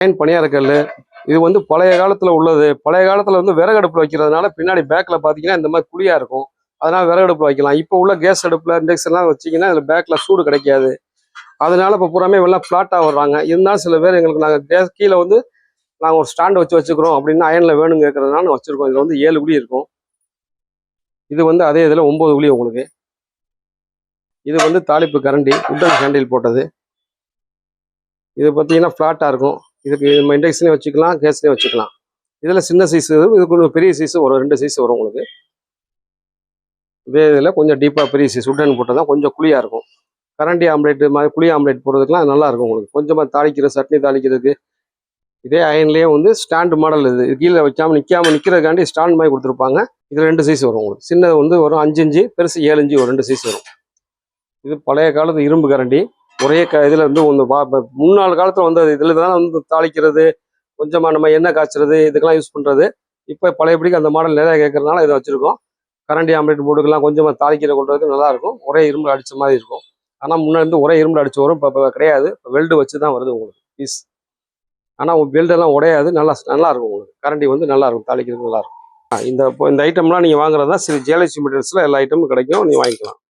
பணியாரக்கல் இது வந்து பழைய காலத்தில் உள்ளது. பழைய காலத்தில் வந்து விறகு அடுப்பில் வைக்கிறதுனால பின்னாடி பேக்கில் பார்த்தீங்கன்னா இந்த மாதிரி குழியாக இருக்கும். அதனால் விறகு அடுப்பில் வைக்கலாம். இப்போ உள்ள கேஸ் அடுப்பில் இண்டக்ஷன்லாம் வச்சிங்கன்னா இதில் பேக்கில் சூடு கிடைக்காது. அதனால இப்போ பூராமே எல்லாம் ஃப்ளாட்டாக வர்றாங்க. இருந்தாலும் சில பேர் எங்களுக்கு நாங்கள் கேஸ் கீழே வந்து நாங்கள் ஒரு ஸ்டாண்டு வச்சுக்கிறோம் அப்படின்னா அயனில் வேணும்னு கேட்கறதுனால வச்சுருக்கோம். இதில் வந்து 7 குழி இருக்கும். இது வந்து அதே இதில் 9 குழி உங்களுக்கு. இது வந்து தாளிப்பு கரண்டி உட்டன் ஹேண்டில் போட்டது. இது பார்த்தீங்கன்னா ஃப்ளாட்டாக இருக்கும். இதுக்கு நம்ம இண்டக்ஷனே வச்சுக்கலாம், கேஸ்லேயே வச்சுக்கலாம். இதில் சின்ன சைஸ் இது கொஞ்சம் பெரிய சைஸ் வரும். 2 சைஸ் வரும் உங்களுக்கு. இதே இதில் கொஞ்சம் டீப்பாக பெரிய சைஸ் உட்டன் போட்டால் தான் கொஞ்சம் குழியாக இருக்கும். கரண்டி ஆம்லேட் மாதிரி புளி ஆம்லேட் போடுறதுக்குலாம் நல்லா இருக்கும் உங்களுக்கு. கொஞ்சமாக தாளிக்கிற சட்னி தாளிக்கிறதுக்கு. இதே அயன்லேயே வந்து ஸ்டாண்டு மாடல் இது கீழே வைக்காமல் நிற்கிறதுக்காண்டி ஸ்டாண்ட் மாதிரி கொடுத்துருப்பாங்க. இது 2 சைஸ் வரும் உங்களுக்கு. சின்னது வந்து வரும் 5 இன்ச்சு, பெருசு 7 இன்ச்சு ஒரு 2 சைஸ் வரும். இது பழைய காலத்து இரும்பு கரண்டி. ஒரே இதில் வந்து ஒன்று முன்னாள் காலத்தில் வந்து இதில் தான் வந்து தாளிக்கிறது, கொஞ்சமாக நம்ம எண்ணெய் காய்ச்சறது இதுக்கெல்லாம் யூஸ் பண்ணுறது. இப்போ பழையபடிக்கு அந்த மாடல் நிறையா கேட்கறதுனால இதை வச்சுருக்கோம். கரண்டி ஆம்லேட் போட்டுக்கலாம், கொஞ்சமாக தாளிக்கிற கொள்றதுக்கு நல்லாயிருக்கும். ஒரே இரும்பு அடித்த மாதிரி இருக்கும். ஆனால் முன்னாடி வந்து ஒரே இரும்பு அடிச்சு வரும். இப்போ கிடையாது. இப்போ வெல்டு வச்சு தான் வருது உங்களுக்கு பீஸ். ஆனால் வெல்டெல்லாம் உடையாது. நல்லா இருக்கும் உங்களுக்கு. கரண்டி வந்து நல்லாயிருக்கும், தாளிக்கிறதுக்கு நல்லாயிருக்கும். இந்த ஐட்டம்லாம் நீங்கள் வாங்குறது தான் ஜிஎல்எஸ்சி மெட்டீரியல்ஸில் எல்லா ஐட்டமும் கிடைக்கும். நீங்கள் வாங்கிக்கலாம்.